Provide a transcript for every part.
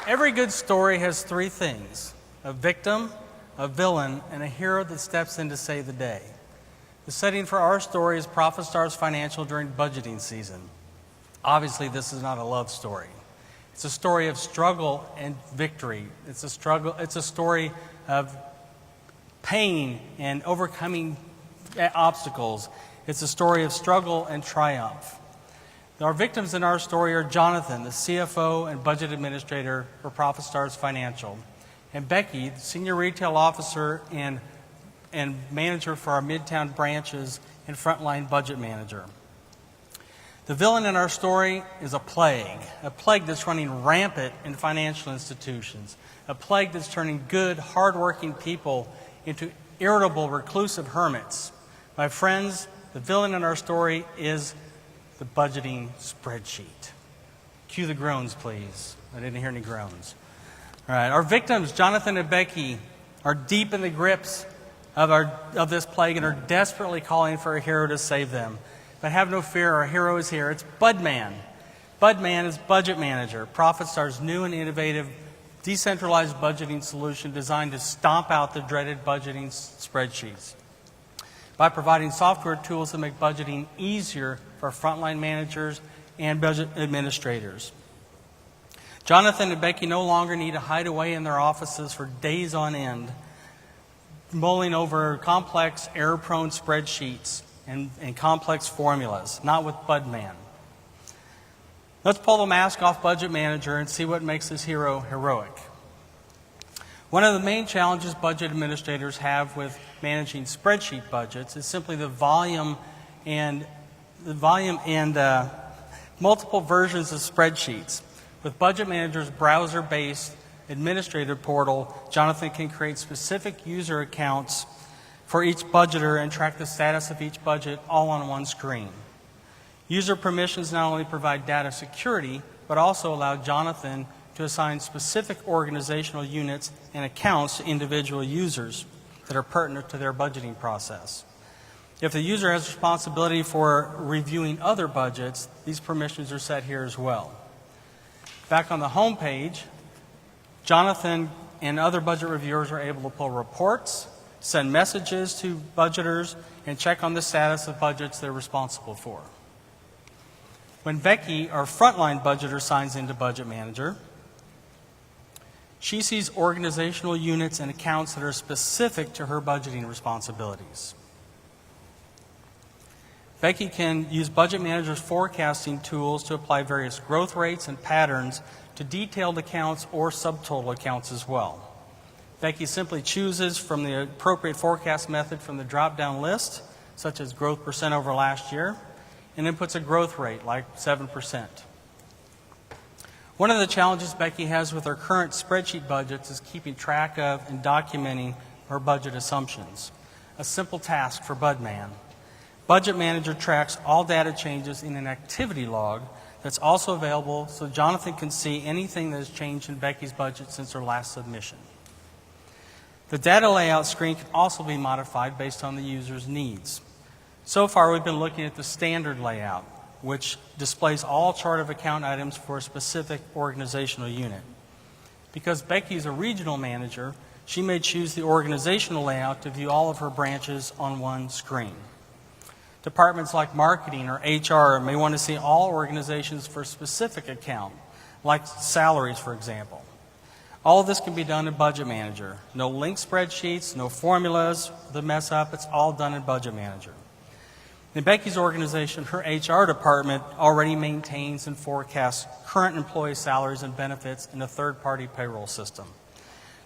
Every good story has three things: a victim, a villain, and a hero that steps in to save the day. The setting for our story is ProfitStars Financial during budgeting season. Obviously, this is not a love story. It's a story of struggle and victory. It's a story of pain and overcoming obstacles. It's a story of struggle and triumph. Our victims in our story are Jonathan, the CFO and budget administrator for ProfitStars Financial, and Becky, the senior retail officer and manager for our Midtown branches and frontline budget manager. The villain in our story is a plague that's running rampant in financial institutions, a plague that's turning good, hardworking people into irritable, reclusive hermits. My friends, the villain in our story is the budgeting spreadsheet. Cue the groans, please. I didn't hear any groans. All right, our victims, Jonathan and Becky, are deep in the grips of this plague and are desperately calling for a hero to save them. But have no fear, our hero is here. It's Budman. Budman is budget manager, ProfitStars' new and innovative decentralized budgeting solution designed to stomp out the dreaded budgeting spreadsheets by providing software tools that make budgeting easier for frontline managers and budget administrators. Jonathan and Becky no longer need to hide away in their offices for days on end, mulling over complex, error-prone spreadsheets and complex formulas, not with Budman. Let's pull the mask off Budget Manager and see what makes this hero heroic. One of the main challenges budget administrators have with managing spreadsheet budgets is simply the volume and multiple versions of spreadsheets. With Budget Manager's browser-based administrative portal, Jonathan can create specific user accounts for each budgeter and track the status of each budget all on one screen. User permissions not only provide data security, but also allow Jonathan to assign specific organizational units and accounts to individual users that are pertinent to their budgeting process. If the user has responsibility for reviewing other budgets, these permissions are set here as well. Back on the home page, Jonathan and other budget reviewers are able to pull reports, send messages to budgeters, and check on the status of budgets they're responsible for. When Becky, our frontline budgeter, signs into Budget Manager, she sees organizational units and accounts that are specific to her budgeting responsibilities. Becky can use Budget Manager's forecasting tools to apply various growth rates and patterns to detailed accounts or subtotal accounts as well. Becky simply chooses from the appropriate forecast method from the drop-down list, such as growth percent over last year, and then puts a growth rate like 7%. One of the challenges Becky has with her current spreadsheet budgets is keeping track of and documenting her budget assumptions. A simple task for Budman. Budget Manager tracks all data changes in an activity log that's also available so Jonathan can see anything that has changed in Becky's budget since her last submission. The data layout screen can also be modified based on the user's needs. So far, we've been looking at the standard layout, which displays all chart of account items for a specific organizational unit. Because Becky is a regional manager, she may choose the organizational layout to view all of her branches on one screen. Departments like marketing or HR may want to see all organizations for a specific account, like salaries, for example. All of this can be done in Budget Manager. No linked spreadsheets, no formulas that mess up. It's all done in Budget Manager. In Becky's organization, her HR department already maintains and forecasts current employee salaries and benefits in a third-party payroll system.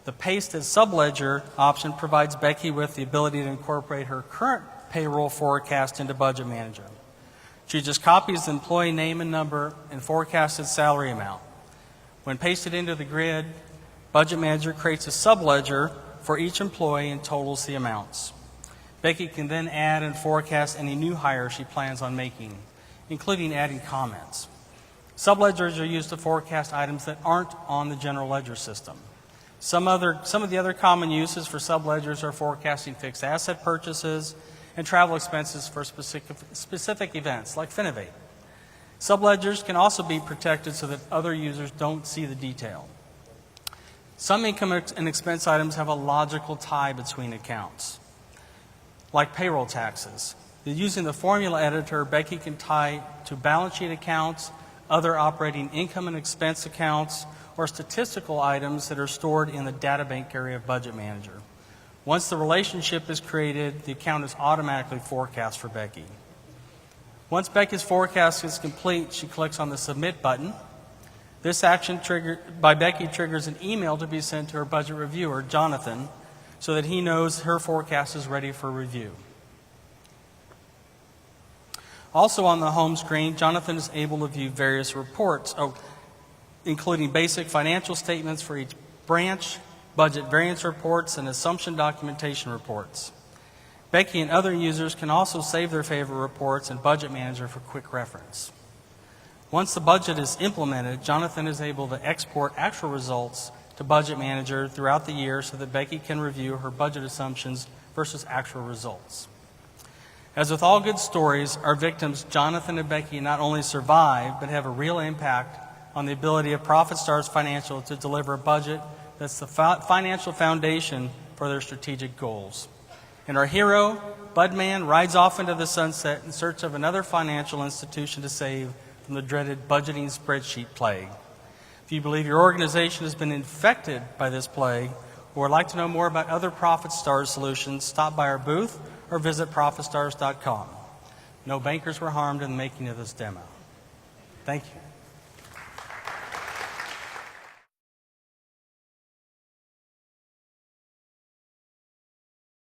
The Paste as Subledger option provides Becky with the ability to incorporate her current payroll forecast into Budget Manager. She just copies the employee name and number and forecasted salary amount. When pasted into the grid, Budget Manager creates a subledger for each employee and totals the amounts. Becky can then add and forecast any new hires she plans on making, including adding comments. Subledgers are used to forecast items that aren't on the general ledger system. Some of the other common uses for subledgers are forecasting fixed asset purchases and travel expenses for specific events like Finovate. Subledgers can also be protected so that other users don't see the detail. Some income and expense items have a logical tie between accounts, like payroll taxes. Using the formula editor, Becky can tie to balance sheet accounts, other operating income and expense accounts, or statistical items that are stored in the data bank area of Budget Manager. Once the relationship is created, the account is automatically forecast for Becky. Once Becky's forecast is complete, she clicks on the Submit button. This action by Becky triggers an email to be sent to her budget reviewer, Jonathan, so that he knows her forecast is ready for review. Also on the home screen, Jonathan is able to view various reports, including basic financial statements for each branch, budget variance reports, and assumption documentation reports. Becky and other users can also save their favorite reports in Budget Manager for quick reference. Once the budget is implemented, Jonathan is able to export actual results to Budget Manager throughout the year so that Becky can review her budget assumptions versus actual results. As with all good stories, our victims, Jonathan and Becky, not only survive, but have a real impact on the ability of ProfitStars Financial to deliver a budget that's the financial foundation for their strategic goals. And our hero, Budman, rides off into the sunset in search of another financial institution to save from the dreaded budgeting spreadsheet plague. If you believe your organization has been infected by this plague, or would like to know more about other ProfitStars solutions, stop by our booth or visit ProfitStars.com. No bankers were harmed in the making of this demo. Thank you.